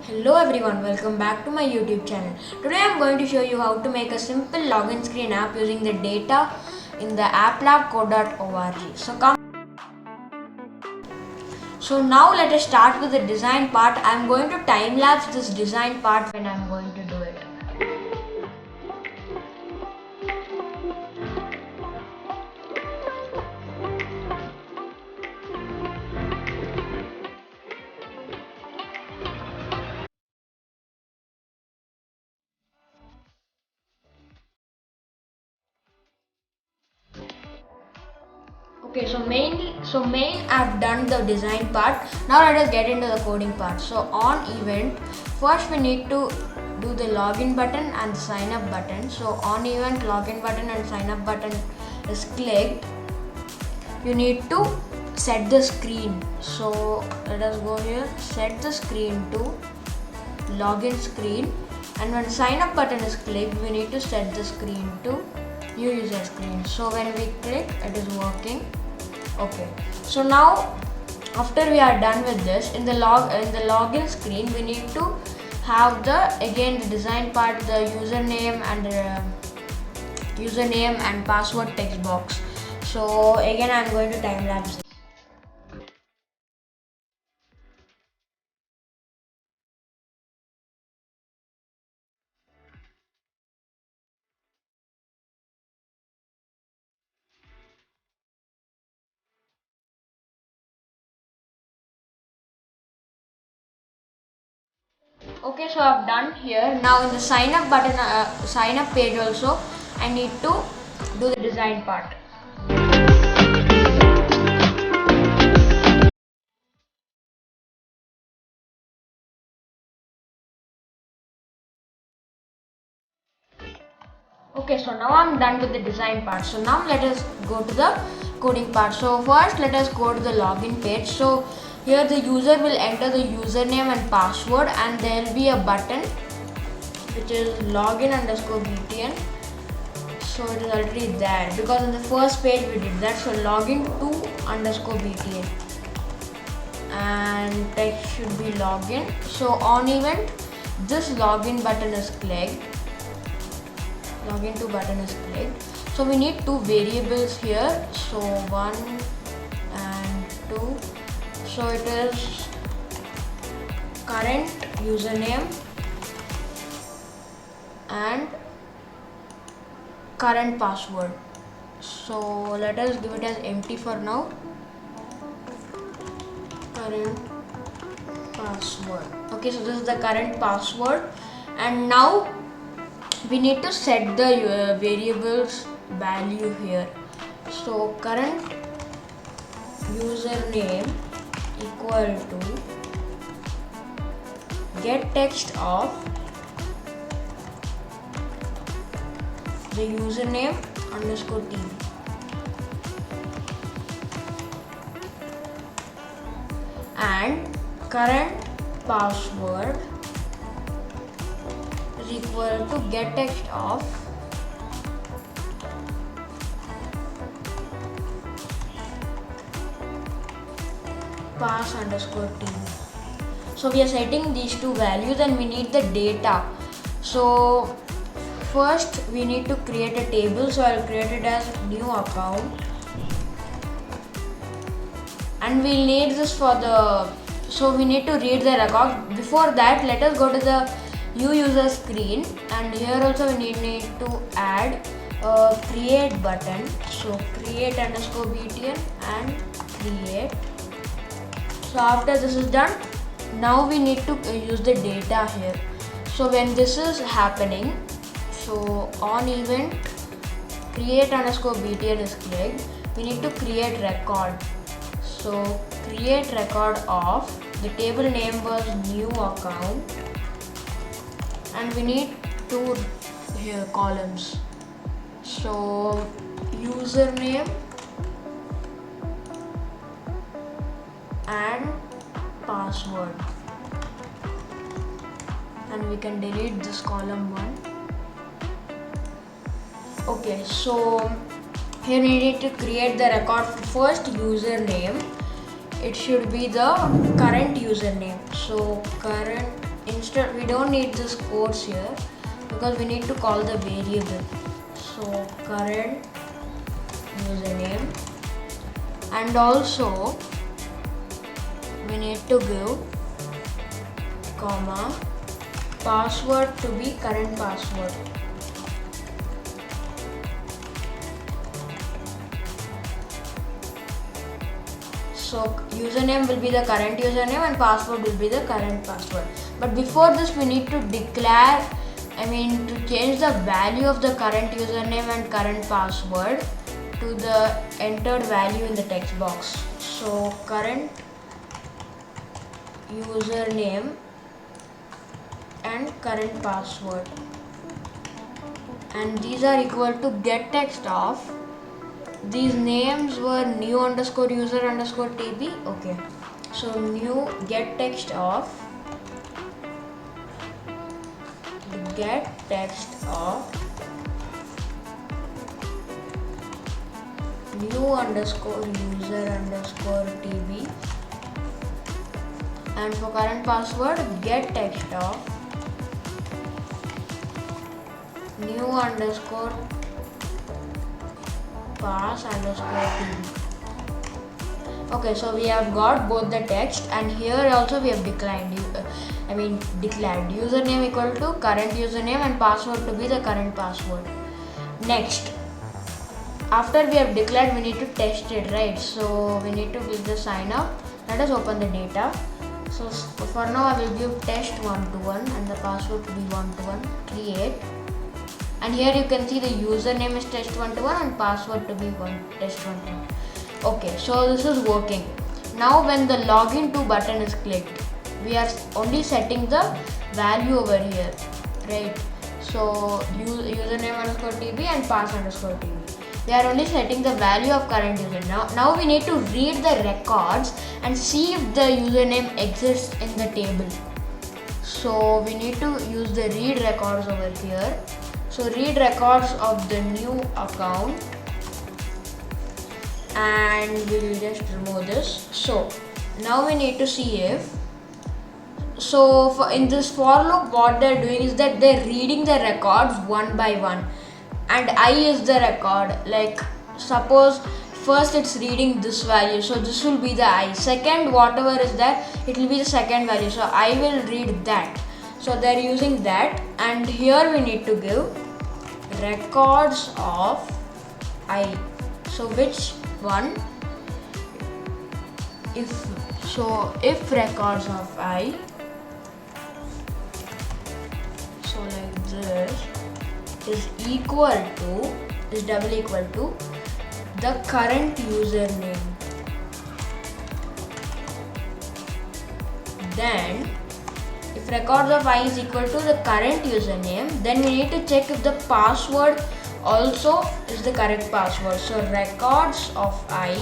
Hello everyone, welcome back to my YouTube channel. Today I am going to show you how to make a simple login screen app using the data in the applabcode.org. So now let us start with the design part. I am going to time lapse this design part when I am going to do it. Okay, so main I've done the design part. Now let us get into the coding part. So on event, first we need to do the login button and sign up button. So on event, login button and sign up button is clicked. You need to set the screen. So let us go here, set the screen to login screen, and when sign up button is clicked, we need to set the screen to new user screen. So when we click, it is working. Okay, so now after we are done with this, in the login screen we need to have the design part, the username and password text box. So again I am going to time lapse. Okay, so I've done here. Now in the sign up button, sign up page also, I need to do the design part. Okay, so now I'm done with the design part. So now let us go to the coding part. So first let us go to the login page. So here the user will enter the username and password, and there will be a button which is login_btn. So it is already there because in the first page we did that. So login to_btn and text should be login. So on event, this login button is clicked. Login to button is clicked. So we need two variables here. So 1 and 2. So it is current username and current password. So let us give it as empty for now. Current password. Okay, so this is the current password, and now we need to set the variables value here. So current username equal to get text of the username underscore tv. And current password is equal to get text of pass_tv. So we are setting these two values and we need the data. So first we need to create a table. So I'll create it as new account, and we'll need this for the, so we need to read the record. Before that, let us go to the new user screen, and here also we need to add a create button. So create_btn and create. So after this is done, now we need to use the data here. So when this is happening, so on event create_btn is clicked, we need to create record. So create record of, the table name was new account, and we need two here columns. So username and password, and we can delete this column 1. Okay, so here we need to create the record for first username. It should be the current username. So current instead we don't need this quotes here because we need to call the variable. So current username, and also we need to give comma password to be current password. So username will be the current username and password will be the current password. But before this we need to declare, to change the value of the current username and current password to the entered value in the text box. So current username and current password, and these are equal to get text of, these names were new underscore user underscore tb. Okay, so new get text of new underscore user underscore tb, and for current password get text of new underscore pass underscore tb. Okay, so we have got both the text, and here also we have declared username equal to current username and password to be the current password. Next, after we have declared, we need to test it, right? So we need to give the sign up. Let us open the data. So for now I will give test121 and the password to be 121, create. And here you can see the username is test121 and password to be test121. Okay, so this is working. Now when the login to button is clicked, we are only setting the value over here, right? So username underscore tb and pass underscore tb. We are only setting the value of current user. Now we need to read the records and see if the username exists in the table. So we need to use the read records over here. So read records of the new account, and we will just remove this. So now we need to see if, in this for loop what they're doing is that they're reading the records one by one, and I is the record. Like suppose first it's reading this value, so this will be the I. Second, whatever is there, it will be the second value, so I will read that. So they're using that, and here we need to give records of I. So which one? If records of I, so like this, is double equal to the current username, then if records of I is equal to the current username, then we need to check if the password also is the correct password. So records of I,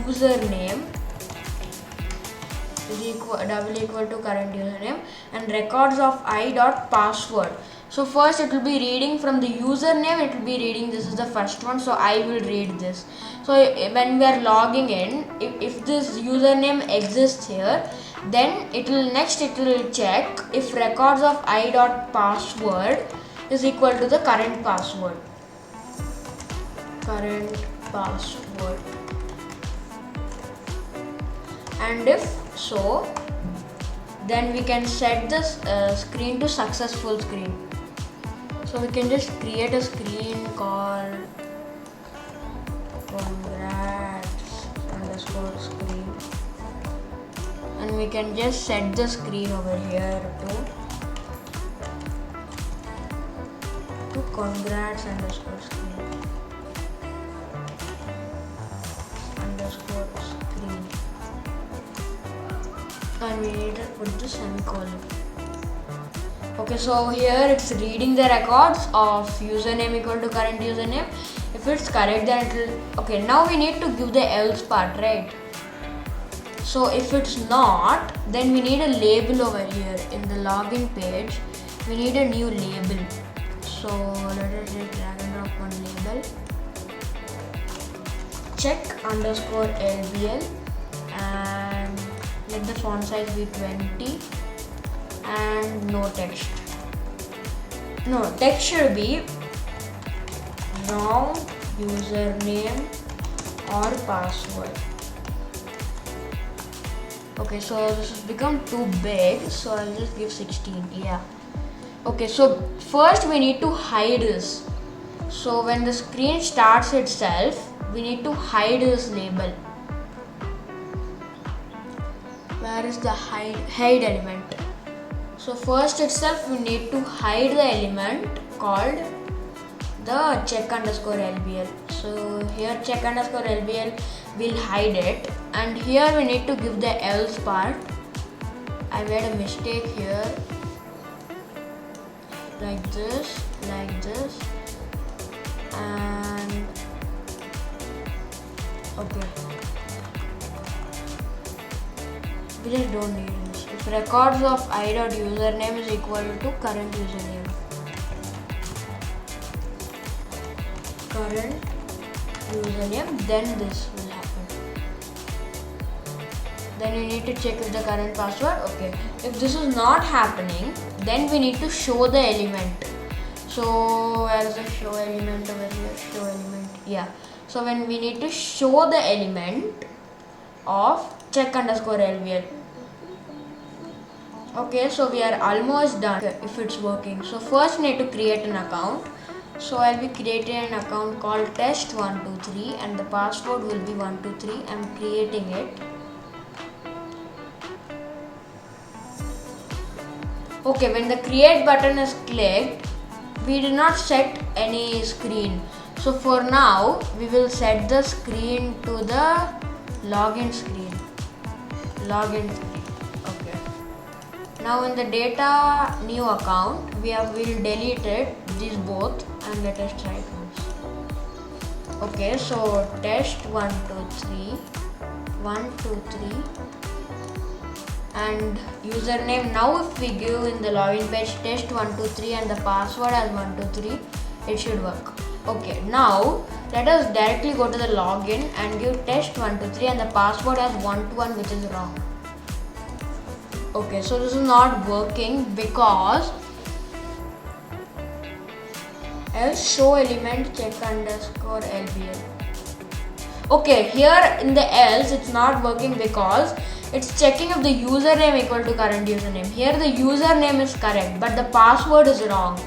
username is double equal to current username, and records of I dot password. So first it will be reading from the username, it will be reading, this is the first one, so I will read this. So when we are logging in, if this username exists here, then it will check if records of I dot password is equal to the current password. And if so, then we can set this screen to successful screen. So we can just create a screen called congrats underscore screen, and we can just set the screen over here to congrats underscore screen underscore screen, and we need to put the semicolon. Okay, so here it's reading the records of username equal to current username. If it's correct, then it will. Okay, now we need to give the else part, right? So if it's not, then we need a label over here in the login page. We need a new label. So let us just drag and drop one label. check underscore LBL and let the font size be 20 and no text. No, text should be wrong username or password. Okay, so this has become too big, so I'll just give 16. Yeah. Okay, so first we need to hide this. So when the screen starts itself, we need to hide this label. Where is the hide element? So first itself we need to hide the element called the check underscore LBL. So here check underscore LBL will hide it, and here we need to give the else part. I made a mistake here. Like this, and okay. We just don't need this. If records of i.username is equal to current username. Current username, then this will happen. Then you need to check if the current password. Okay. If this is not happening, then we need to show the element. So where is the show element over here? Show element. Yeah. So when we need to show the element of check underscore LBL. Okay, so we are almost done if it's working. So first we need to create an account. So I'll be creating an account called test123 and the password will be 123. I'm creating it. Okay, when the create button is clicked, we did not set any screen. So for now, we will set the screen to the login screen. Login screen. Okay. Now in the data new account, we'll delete it, these both, and let us try it once. Okay, so test123, 123. And username, now if we give in the login page test123 and the password as 123, it should work. Okay, now let us directly go to the login and give test123 and the password as 121, which is wrong. Okay, so this is not working because else show element check underscore LBL. Okay, here in the else it's not working because it's checking if the username equal to current username. Here the username is correct, but the password is wrong.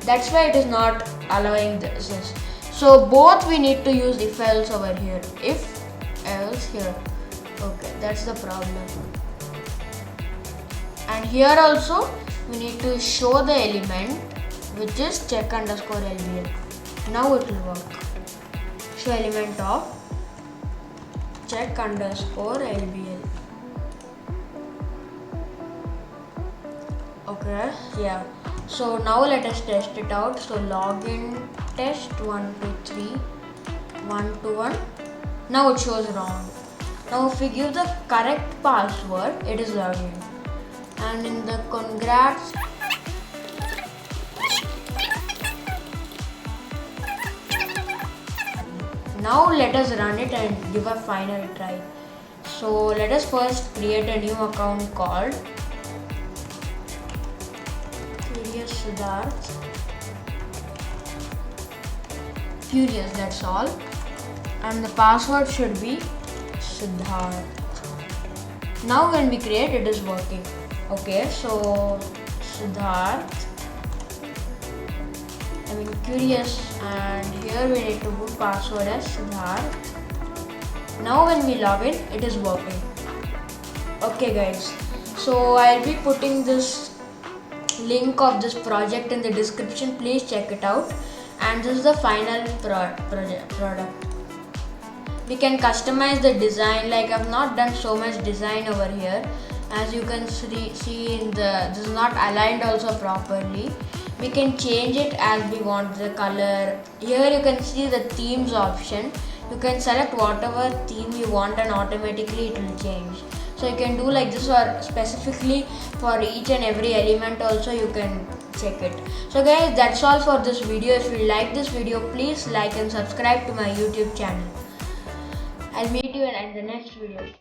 That's why it is not allowing this. So both we need to use if else over here. If else here. Okay, that's the problem. And here also we need to show the element which is check underscore LBL. Now it will work. Show element of check underscore LBL. Okay, yeah. So now let us test it out. So login test123 121. Now it shows wrong. Now if we give the correct password, it is login. And in the congrats, now let us run it and give a final try. So let us first create a new account called Furious Siddharth. Furious, that's all. And the password should be Siddharth. Now when we create, it is working. Okay, so Siddharth, Curious, and here we need to put password as Siddharth. Now when we log in, it is working. Okay guys, so I'll be putting this link of this project in the description. Please check it out. And this is the final product. We can customize the design. Like I've not done so much design over here. As you can see in this is not aligned also properly. We can change it as we want the color. Here you can see the themes option. You can select whatever theme you want and automatically it will change. So you can do like this, or specifically for each and every element also you can check it. So guys, that's all for this video. If you like this video, please like and subscribe to my YouTube channel. I'll meet you in the next video.